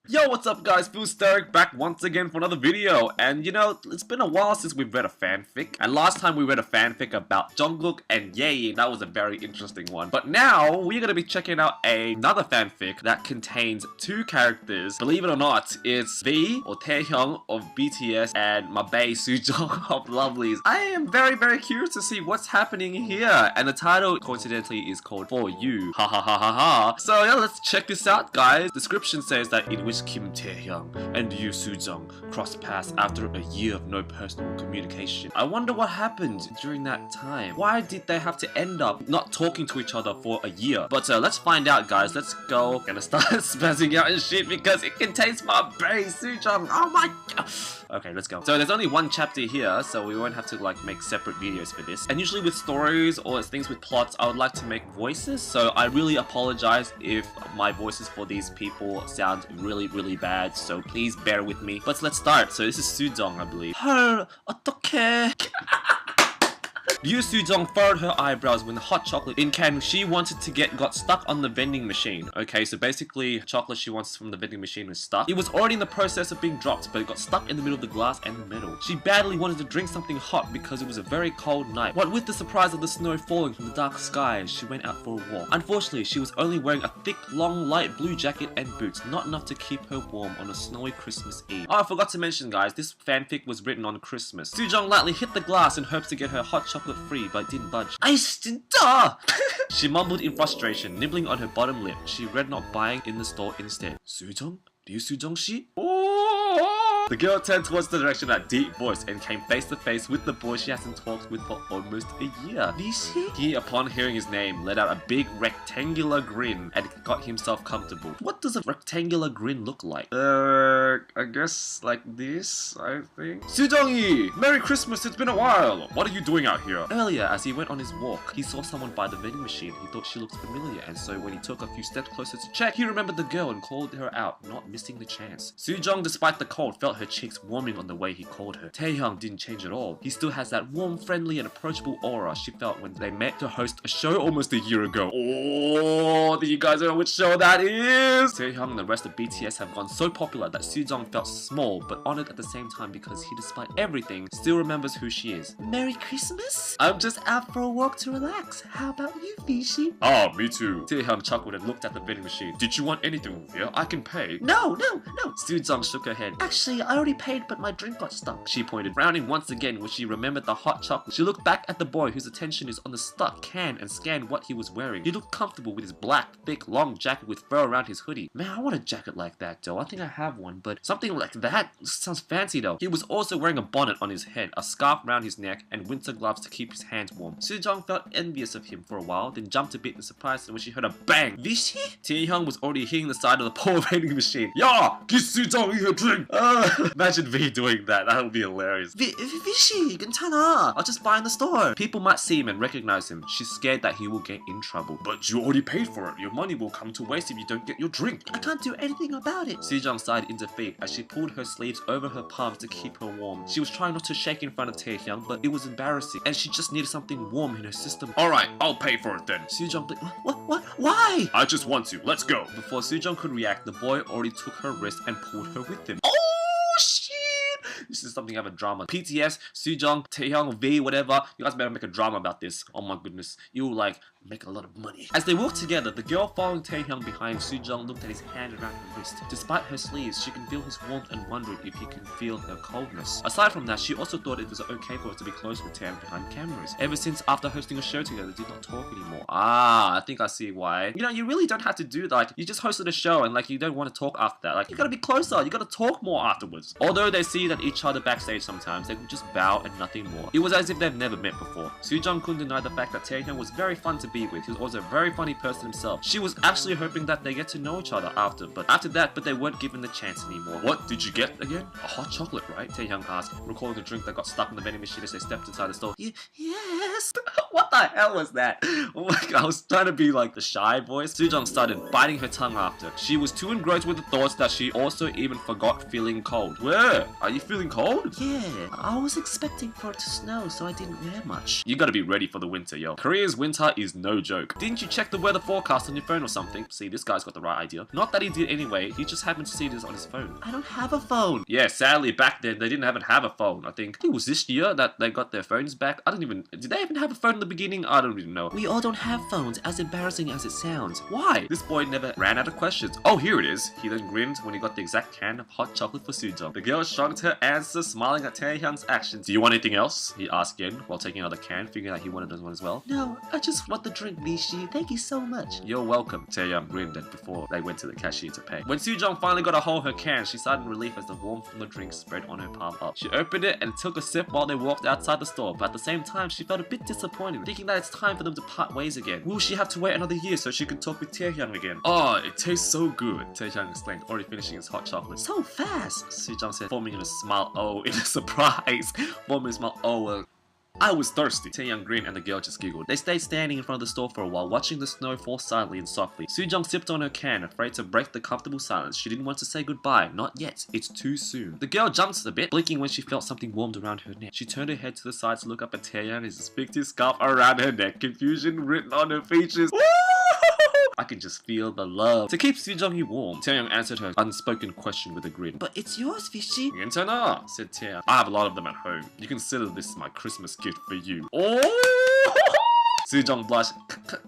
Yo, what's up guys, Philsterrik back once again for another video. And you know, it's been a while since we've read a fanfic. And last time we read a fanfic about Jungkook and Ye, that was a very interesting one. But now, we're gonna be checking out another fanfic that contains two characters. Believe it or not, it's V, or Taehyung of BTS, and my bae Sujeong of Lovelies. I am very curious to see what's happening here. And the title, coincidentally, is called For You. Ha ha ha ha ha. So yeah, let's check this out guys. Description says that it was Kim Taehyung and Yu Sujeong crossed paths after a year of no personal communication. I wonder what happened during that time. Why did they have to end up not talking to each other for a year? But let's find out guys. Let's go. Gonna start spazzing out and shit because it contains my bae Sujeong. Oh my god. Okay, let's go. So there's only one chapter here, so we won't have to like make separate videos for this. And usually with stories or things with plots, I would like to make voices. So I really apologize if my voices for these people sound really bad. So please bear with me. But let's start. So this is Sujeong, I believe. 헐, 어떡해. Yu Sujeong furrowed her eyebrows when the hot chocolate in can she wanted to get got stuck on the vending machine. Okay, so basically chocolate she wants from the vending machine was stuck. It was already in the process of being dropped, but it got stuck in the middle of the glass and the metal. She badly wanted to drink something hot because it was a very cold night. What with the surprise of the snow falling from the dark sky, she went out for a walk. Unfortunately, she was only wearing a thick, long, light blue jacket and boots, not enough to keep her warm on a snowy Christmas Eve. Oh, I forgot to mention guys, this fanfic was written on Christmas. Sujeong lightly hit the glass in hopes to get her hot chocolate free, but didn't budge. She mumbled in frustration, nibbling on her bottom lip. She read not buying in the store instead. Sujeong? Ryu Sujeong-shi? The girl turned towards the direction of that deep voice and came face to face with the boy she hasn't talked with for almost a year. He, upon hearing his name, let out a big rectangular grin and got himself comfortable. What does a rectangular grin look like? I guess like this, I think. Sujeong-yi! Merry Christmas, it's been a while! What are you doing out here? Earlier, as he went on his walk, he saw someone by the vending machine. He thought she looked familiar, and so when he took a few steps closer to check, he remembered the girl and called her out, not missing the chance. Sujeong, despite the cold, felt her cheeks warming on the way he called her. Taehyung didn't change at all. He still has that warm, friendly, and approachable aura she felt when they met to host a show almost a year ago. Oh, do you guys know which show that is? Taehyung and the rest of BTS have gone so popular that Sujeong felt small but honored at the same time because he, despite everything, still remembers who she is. Merry Christmas? I'm just out for a walk to relax. How about you, Vishi? Oh, me too. Taehyung chuckled and looked at the vending machine. Did you want anything here? I can pay. No. Sujeong shook her head. Actually, I already paid, but my drink got stuck. She pointed, frowning once again when she remembered the hot chocolate. She looked back at the boy whose attention is on the stuck can and scanned what he was wearing. He looked comfortable with his black, thick, long jacket with fur around his hoodie. Man, I want a jacket like that though. I think I have one, but something like that sounds fancy though. He was also wearing a bonnet on his head, a scarf around his neck, and winter gloves to keep his hands warm. Sujeong felt envious of him for a while, then jumped a bit in surprise when she heard a bang. Vishi? Taehyung was already hitting the side of the poor vending machine. Yeah, give Sujeong a drink. Imagine V doing that. That would be hilarious. Vishi, 괜찮아. I'll just buy in the store. People might see him and recognize him. She's scared that he will get in trouble. But you already paid for it. Your money will come to waste if you don't get your drink. I can't do anything about it. Sujeong sighed in defeat as she pulled her sleeves over her palms to keep her warm. She was trying not to shake in front of Taehyung, but it was embarrassing, and she just needed something warm in her system. Alright, I'll pay for it then. Sujeong blinked. What? Why? I just want to. Let's go. Before Sujeong could react, the boy already took her wrist and pulled her with him. This is something of a drama. PTS, Sujeong, Taehyung, V, whatever. You guys better make a drama about this. Oh my goodness. You will like make a lot of money. As they walked together, the girl following Taehyung behind Sujeong looked at his hand around her wrist. Despite her sleeves, she can feel his warmth and wondered if he can feel her coldness. Aside from that, she also thought it was okay for her to be close with Tam behind cameras. Ever since after hosting a show together, they did not talk anymore. Ah, I think I see why. You know, you really don't have to do that. Like, you just hosted a show and like you don't want to talk after that. Like, you gotta be closer. You gotta talk more afterwards. Although they see that each other backstage sometimes, they would just bow and nothing more. It was as if they've never met before. Sujeong couldn't deny the fact that Taehyung was very fun to be with. He was also a very funny person himself. She was actually hoping that they get to know each other after they weren't given the chance anymore. What did you get again? A hot chocolate, right? Taehyung asked, recalling the drink that got stuck in the vending machine as they stepped inside the store. Yes. What the hell was that? Oh my god, I was trying to be like the shy voice. Sujeong started biting her tongue after. She was too engrossed with the thoughts that she also even forgot feeling cold. Where? Are you feeling cold? Yeah, I was expecting for it to snow, so I didn't wear much. You gotta be ready for the winter, yo. Korea's winter is no joke. Didn't you check the weather forecast on your phone or something? See, this guy's got the right idea. Not that he did anyway, he just happened to see this on his phone. I don't have a phone. Yeah, sadly, back then, they didn't even have a phone. I think it was this year that they got their phones back. Did they even have a phone in the beginning? I don't even know. We all don't have phones, as embarrassing as it sounds. Why? This boy never ran out of questions. Oh, here it is. He then grinned when he got the exact can of hot chocolate for Sujeong. The girl shrugged her answer, smiling at Taehyung's actions. Do you want anything else? He asked again, while taking another can, figuring that he wanted one as well. No, I just want the drink, Nishi. Thank you so much. You're welcome, Taehyung grinned before they went to the cashier to pay. When Sujeong finally got a hold of her can, she sighed in relief as the warmth from the drink spread on her palm up. She opened it and took a sip while they walked outside the store, but at the same time, she felt a bit disappointed, thinking that it's time for them to part ways again. Will she have to wait another year so she can talk with Taehyung again? Oh, it tastes so good, Taehyung exclaimed, already finishing his hot chocolate. So fast, Sujeong said, forming a smile. Oh, in a surprise. Forming a smile. Oh, I was thirsty. Taehyung grinned and the girl just giggled. They stayed standing in front of the store for a while, watching the snow fall silently and softly. Sujeong sipped on her can, afraid to break the comfortable silence. She didn't want to say goodbye. Not yet. It's too soon. The girl jumped a bit, blinking when she felt something warmed around her neck. She turned her head to the side to look up at Taehyung as he spicked his scarf around her neck, confusion written on her features. I can just feel the love. To keep Sujeong warm, Taehyung answered her unspoken question with a grin. But it's yours, Fishy. 괜찮아, said Taehyung. I have a lot of them at home. You consider this my Christmas gift for you. Oh! Sujeong blushed.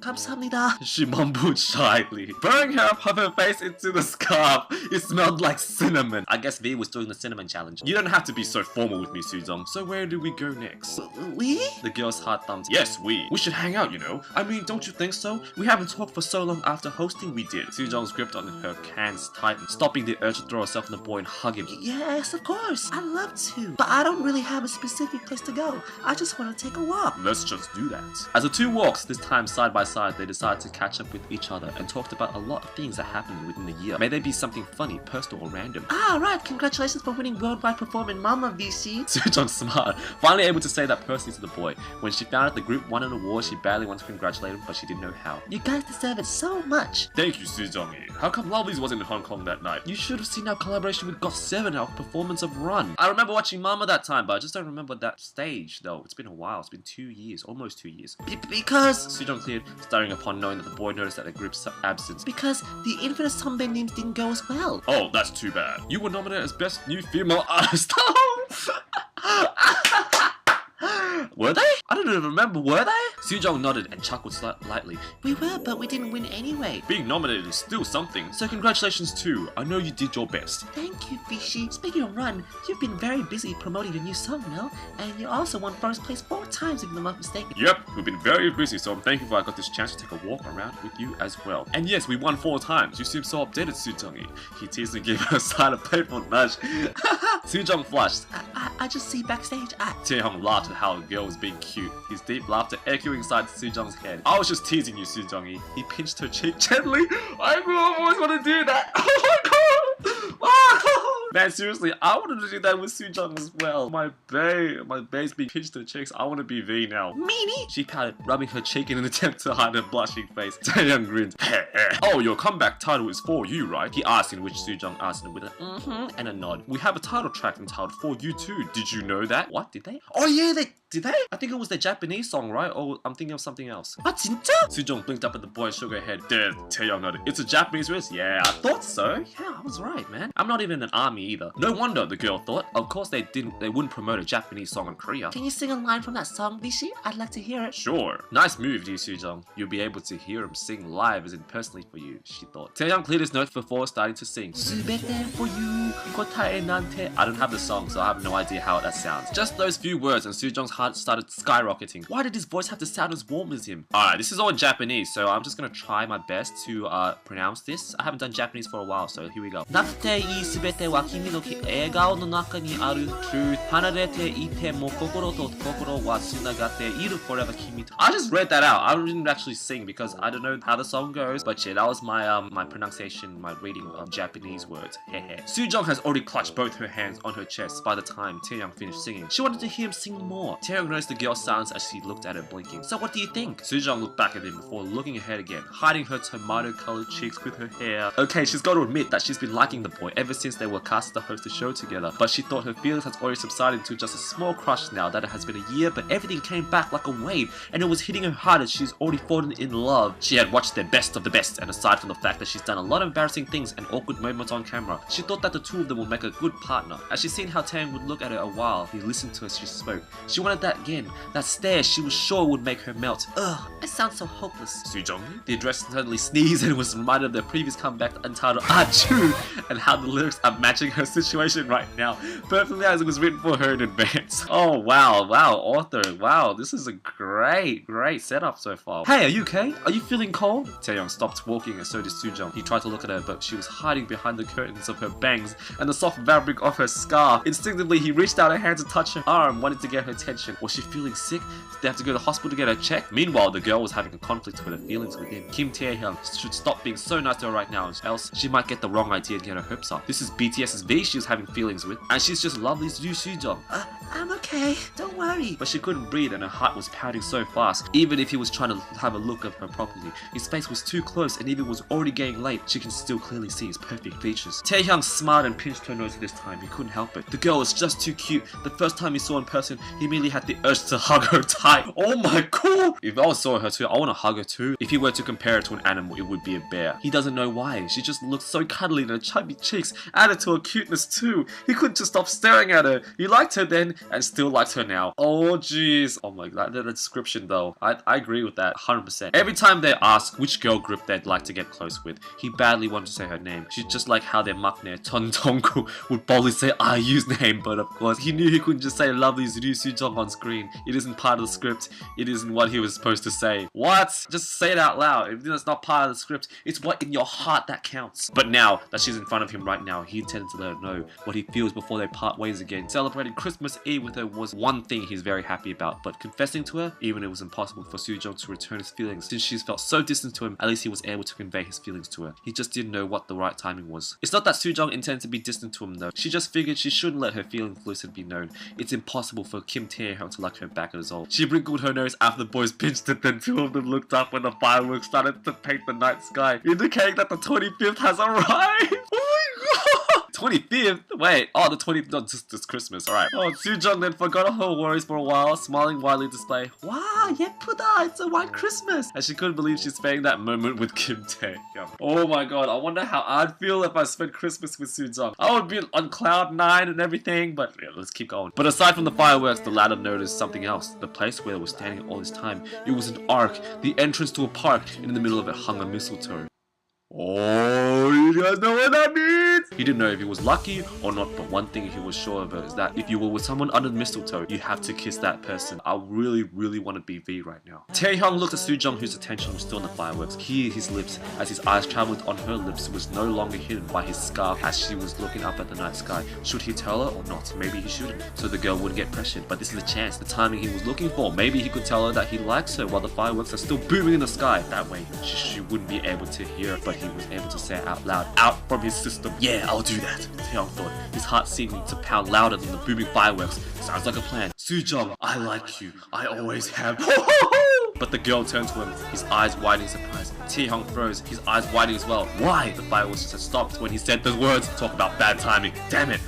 감사합니다. She mumbled shyly, throwing her up of her face into the scarf. It smelled like cinnamon. I guess V was doing the cinnamon challenge. You don't have to be so formal with me, Sujeong. So where do we go next? We? The girl's heart thumped. Yes, we. We should hang out, you know. I mean, don't you think so? We haven't talked for so long after hosting we did. Sujeong's grip on her hands tightened, stopping the urge to throw herself on the boy and hug him. Yes, of course. I'd love to. But I don't really have a specific place to go. I just want to take a walk. Let's just do that. As the two walks, this time side by side, they decided to catch up with each other and talked about a lot of things that happened within the year. May they be something funny, personal, or random. Ah, right. Congratulations for winning worldwide performance, Mama VC. Sujeong smiled, finally able to say that personally to the boy. When she found out the group won an award, she badly wanted to congratulate him, but she didn't know how. You guys deserve it so much. Thank you, Sujeong. How come Lovelyz wasn't in Hong Kong that night? You should have seen our collaboration with GOT7, our performance of Run. I remember watching Mama that time, but I just don't remember that stage, though. It's been a while. It's been 2 years, almost 2 years. Because Sujeong cleared, starting upon knowing that the boy noticed that the group's absence. Because the Infinite Sunbae names didn't go as well. Oh, that's too bad. You were nominated as Best New Female Artist. Were they? I don't even remember, were they? Sujeong nodded and chuckled lightly. We were, but we didn't win anyway. Being nominated is still something, so congratulations too. I know you did your best. Thank you, Fishy. Speaking of Run, you've been very busy promoting your new song now, and you also won first place 4 times if I'm not mistaken. Yep, we've been very busy, so I'm thankful I got this chance to take a walk around with you as well. And yes, we won 4 times. You seem so updated, Sujeong. He teased and gave her a side of playful nudge. Sujeong flushed. I just see backstage. Taehyung laughed at how the girl was being cute, his deep laughter echoing inside Sujeong's head. I was just teasing you, Sujeong. He pinched her cheek gently. I always want to do that. Oh my god! Man, seriously, I wanted to do that with Sujeong as well. My bae's being pinched her cheeks. I want to be V now. Meanie! She pouted, rubbing her cheek in an attempt to hide her blushing face. Taehyung grinned. Oh, your comeback title is For You, right? He asked, in which Sujeong answered with a and a nod. We have a title track entitled For You Too. Did you know that? What? Did they? Oh yeah, did they? I think it was their Japanese song, right? Or I'm thinking of something else. What, 진짜? Sujeong blinked up at the boy and shook her head. Taehyung nodded. It's a Japanese verse? Yeah, I thought so. Yeah, I was right, man. I'm not even in an army either. No wonder, the girl thought. Of course they wouldn't promote a Japanese song in Korea. Can you sing a line from that song, Bishi? I'd like to hear it. Sure. Nice move, dear Sujeong. You'll be able to hear him sing live as in personally for you, she thought. Taehyung cleared his notes before starting to sing. For you, I don't have the song, so I have no idea how that sounds. Just those few words and Sujeong's heart started skyrocketing. Why did his voice have to sound as warm as him? Alright, this is all in Japanese, so I'm just gonna try my best to pronounce this. I haven't done Japanese for a while, so here we go. I just read that out. I didn't actually sing because I don't know how the song goes, but yeah, that was my my pronunciation, my reading of Japanese words. Sujeong has already clutched both her hands on her chest by the time Taehyung finished singing. She wanted to hear him sing more. Taehyung noticed the girl's silence as she looked at her blinking. So what do you think? Sujeong looked back at him before looking ahead again, hiding her tomato-colored cheeks with her hair. Okay, she's got to admit that she's been liking the boy ever since they were cast asked to host a show together, but she thought her feelings had already subsided to just a small crush now that it has been a year, but everything came back like a wave, and it was hitting her hard as she's already fallen in love. She had watched their best of the best, and aside from the fact that she's done a lot of embarrassing things and awkward moments on camera, she thought that the two of them would make a good partner. As she seen how Taeyang would look at her a while, he listened to her as she spoke. She wanted that again, that stare she was sure would make her melt. Ugh, I sound so hopeless. Sujeong? The address suddenly sneezed and was reminded of their previous comeback entitled Onyuu, and how the lyrics are matching her situation right now, perfectly as it was written for her in advance. Oh wow, author, wow, this is a great setup so far. Hey, are you okay? Are you feeling cold? Taeyang stopped walking and so did Sujeong. He tried to look at her, but she was hiding behind the curtains of her bangs and the soft fabric of her scarf. Instinctively, he reached out a hand to touch her arm, wanting to get her attention. Was she feeling sick? Did they have to go to the hospital to get her checked? Meanwhile, the girl was having a conflict with her feelings within. Kim Taehyung should stop being so nice to her right now, else she might get the wrong idea and get her hopes up. This is BTS's V she was having feelings with, and she's just lovely to do Sujeong. I'm okay, don't worry. But she couldn't breathe and her heart was pounding so fast. Even if he was trying to have a look at her properly, his face was too close, and even was already getting late, she can still clearly see his perfect features. Taehyung smiled and pinched her nose this time. He couldn't help it. The girl was just too cute. The first time he saw her in person, he immediately had the urge to hug her tight. Oh my god! If I saw her too, I want to hug her too. If he were to compare her to an animal, it would be a bear. He doesn't know why. She just looked so cuddly and her chubby cheeks added to her cuteness too. He couldn't just stop staring at her. He liked her then and still likes her now. Oh jeez. Oh my god, that description though. I agree with that 100%. Every time they ask which girl group they'd like to get close with, he badly wanted to say her name. She's just like how their maknae Ton Dongku would boldly say IU's name, but of course he knew he couldn't just say lovely Ryu Sujeong on screen. It isn't part of the script. It isn't what he was supposed to say. What? Just say it out loud. If it's not part of the script, it's what in your heart that counts. But now that she's in front of him right now, he intended to let her know what he feels before they part ways again. Celebrating Christmas Eve with her was one thing he's very happy about, but confessing to her, even it was impossible for Sujeong to return his feelings. Since she's felt so distant to him, at least he was able to convey his feelings to her. He just didn't know what the right timing was. It's not that Sujeong intended to be distant to him though. She just figured she shouldn't let her feelings loose and be known. It's impossible for Kim Taehyung to like her back as all. She wrinkled her nose after the boys pinched it, then two of them looked up when the fireworks started to paint the night sky, indicating that the 25th has arrived. Oh my god! 25th? Wait, oh, the 20th, not just this Christmas, alright. Oh, Sujeong then forgot her worries for a while, smiling widely to display, wow, 예쁘다, it's a white Christmas. And she couldn't believe she's spending that moment with Kim Taehyung. Oh my god, I wonder how I'd feel if I spent Christmas with Sujeong. I would be on cloud 9 and everything, but yeah, let's keep going. But aside from the fireworks, the latter noticed something else. The place where they were standing all this time, it was an ark, the entrance to a park, and in the middle of it hung a mistletoe. Oh, you guys know what that means? He didn't know if he was lucky or not, but one thing he was sure of is that if you were with someone under the mistletoe, you have to kiss that person. I really want to be V right now. Taehyung looked at Sujeong, whose attention was still on the fireworks. He, his lips, as his eyes traveled on her lips, was no longer hidden by his scarf as she was looking up at the night sky. Should he tell her or not? Maybe he shouldn't, so the girl wouldn't get pressured. But this is the chance, the timing he was looking for. Maybe he could tell her that he likes her while the fireworks are still booming in the sky. That way, she wouldn't be able to hear, but he was able to say it out loud, out from his system. Yeah, I'll do that, Taehyung thought, his heart seeming to pound louder than the booming fireworks. Sounds like a plan. Sujeong, I like you. I always have. But the girl turned to him, his eyes widening in surprise. Taehyung froze, his eyes widening as well. Why? The fireworks just had stopped when he said those words. Talk about bad timing. Damn it.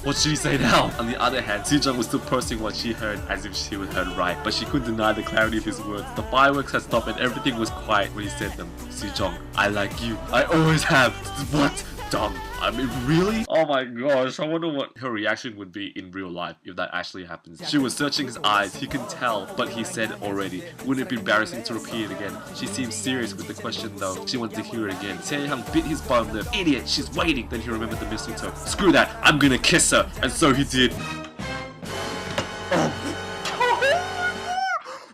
What should he say now? On the other hand, Sujeong was still processing what she heard as if she was heard right, but she couldn't deny the clarity of his words. The fireworks had stopped and everything was quiet when he said them. Sujeong, I like you. I always have. What? Dumb. I mean, really? Oh my gosh, I wonder what her reaction would be in real life if that actually happens. She was searching his eyes, he can tell, but he said it already. Wouldn't it be embarrassing to repeat it again? She seemed serious with the question though. She wanted to hear it again. Taehyung bit his bottom lip. Idiot, she's waiting. Then he remembered the mistletoe. Screw that, I'm gonna kiss her. And so he did.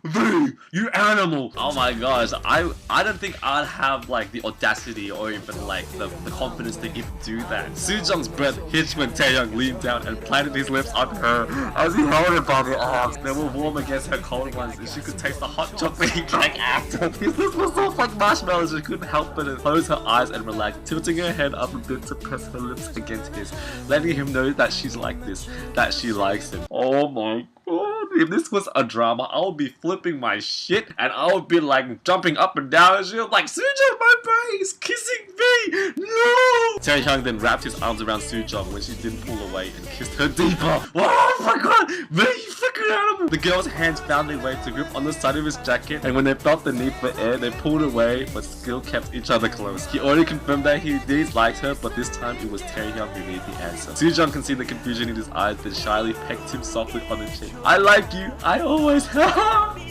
V, you animal! Oh my gosh, I don't think I'd have like the audacity or even like the confidence to even do that. Sujeong's breath hitched when Taehyung leaned down and planted his lips on her as he held her by the arms. They were warm against her cold ones and she could taste the hot chocolate he drank after. His lips were soft like marshmallows. She couldn't help but close her eyes and relax, tilting her head up a bit to press her lips against his, letting him know that she's like this, that she likes him. Oh my god, if this was a drama, I would be flipping my shit and I would be like jumping up and down and shit like, Sujeong, my boy is kissing me! No! Taehyung then wrapped his arms around Sujeong when she didn't pull away and kissed her deeper. Oh my god! Very fucking animal! The girl's hands found their way to grip on the side of his jacket, and when they felt the need for air, they pulled away but still kept each other close. He already confirmed that he did like her, but this time it was Taehyung who needed the answer. Sujeong can see the confusion in his eyes, then shyly pecked him softly on the cheek. I like you. I always have.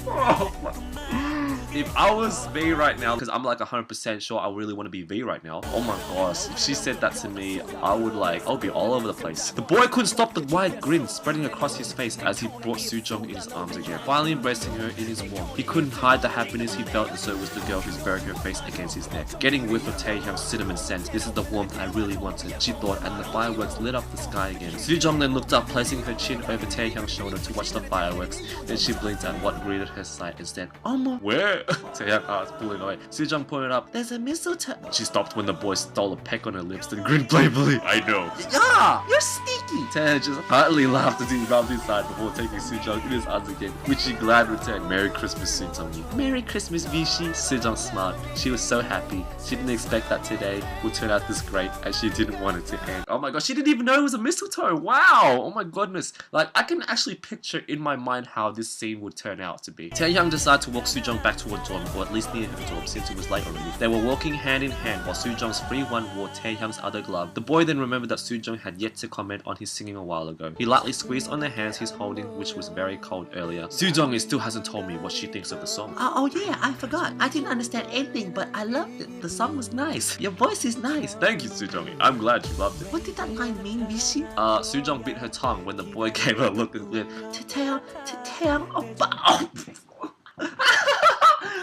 Oh my. If I was V right now, because I'm like 100% sure I really want to be V right now. Oh my gosh, if she said that to me, I would be all over the place. The boy couldn't stop the wide grin spreading across his face as he brought Sujeong in his arms again, finally embracing her in his warmth. He couldn't hide the happiness he felt, and so was the girl who's buried her face against his neck. Getting whiff of Taehyung's cinnamon scent, this is the warmth I really wanted, she thought, and the fireworks lit up the sky again. Sujeong then looked up, placing her chin over Taehyung's shoulder to watch the fireworks. Then she blinked at what greeted her sight and said, Omo. Where? Taehyung asked, pulling away. Sujeong pointed up. There's a mistletoe. She stopped when the boy stole a peck on her lips, then grinned playfully. I know. Yeah, you're sneaky. Taehyung just heartily laughed as he rubbed his side before taking Sujeong in his arms again, which she glad returned. Merry Christmas, Sujeong. Merry Christmas, Vichy. Sujeong smiled. She was so happy. She didn't expect that today would turn out this great, and she didn't want it to end. Oh my gosh, she didn't even know it was a mistletoe. Wow. Oh my goodness. Like, I can actually picture in my mind how this scene would turn out to be. Taehyung decided to walk Sujeong back to her dorm, or at least near her dorm, since it was late already. They were walking hand in hand while Sujeong's free one wore Taehyung's other glove. The boy then remembered that Sujeong had yet to comment on his singing a while ago. He lightly squeezed on the hands he's holding, which was very cold earlier. Sujeong still hasn't told me what she thinks of the song. Oh yeah, I forgot. I didn't understand anything, but I loved it. The song was nice. Your voice is nice. Thank you, Sujeong. I'm glad you loved it. What did that line mean, Vichy? Sujeong bit her tongue when the boy gave her a look and glared. Taehyung, oppa.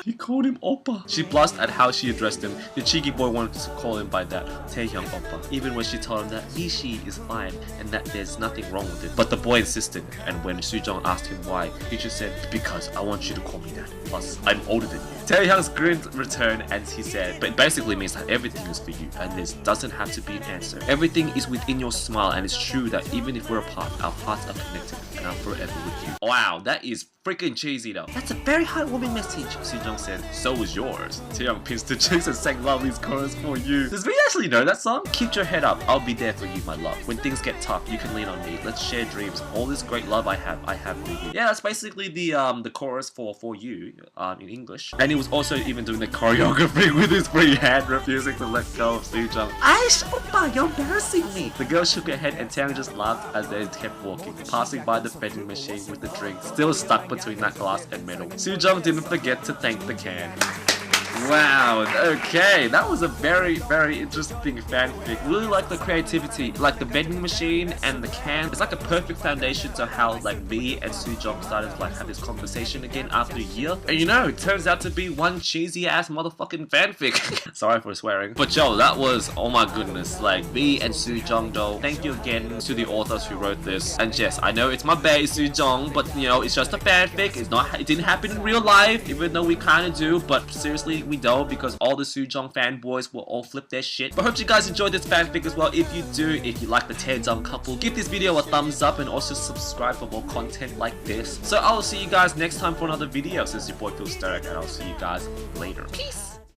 He called him Oppa. She blushed at how she addressed him. The cheeky boy wanted to call him by that, Taehyung Oppa, even when she told him that Vichy is fine and that there's nothing wrong with it. But the boy insisted, and when Sujeong asked him why, he just said, because I want you to call me that. Plus, I'm older than you. Taehyung's grin returned and he said, but it basically means that everything is for you and this doesn't have to be an answer. Everything is within your smile, and it's true that even if we're apart, our hearts are connected and I'm forever with you. Wow, that is freaking cheesy though. That's a very heartwarming message. Sujeong said, so was yours. Taehyung pinched her cheeks and sang Lovely's chorus for you. Does V actually know that song? Keep your head up, I'll be there for you, my love. When things get tough, you can lean on me. Let's share dreams. All this great love I have for you. Yeah, that's basically the chorus for you in English. And he was also even doing the choreography with his free hand, refusing to let go of Sujeong. Aish, oppa, you're embarrassing me. The girl shook her head and Taehyung just laughed as they kept walking, passing by the vending machine with the drink still stuck between that glass and metal. Sujeong didn't forget to thank the can. Wow, okay, that was a very, very interesting fanfic. Really like the creativity, like the vending machine and the can. It's like a perfect foundation to how like V and Sujeong started to like have this conversation again after a year. And you know, it turns out to be one cheesy ass motherfucking fanfic. Sorry for swearing. But yo, that was, oh my goodness, like V and Sujeong though. Thank you again to the authors who wrote this. And yes, I know it's my bae Sujeong, but you know, it's just a fanfic. It didn't happen in real life, even though we kind of do, but seriously, we don't, because all the Sujeong fanboys will all flip their shit. But I hope you guys enjoyed this fanfic as well. If you do, if you like the Taehyung couple, give this video a thumbs up and also subscribe for more content like this. So I will see you guys next time for another video. This is your boy Philsterrik, and I'll see you guys later. Peace!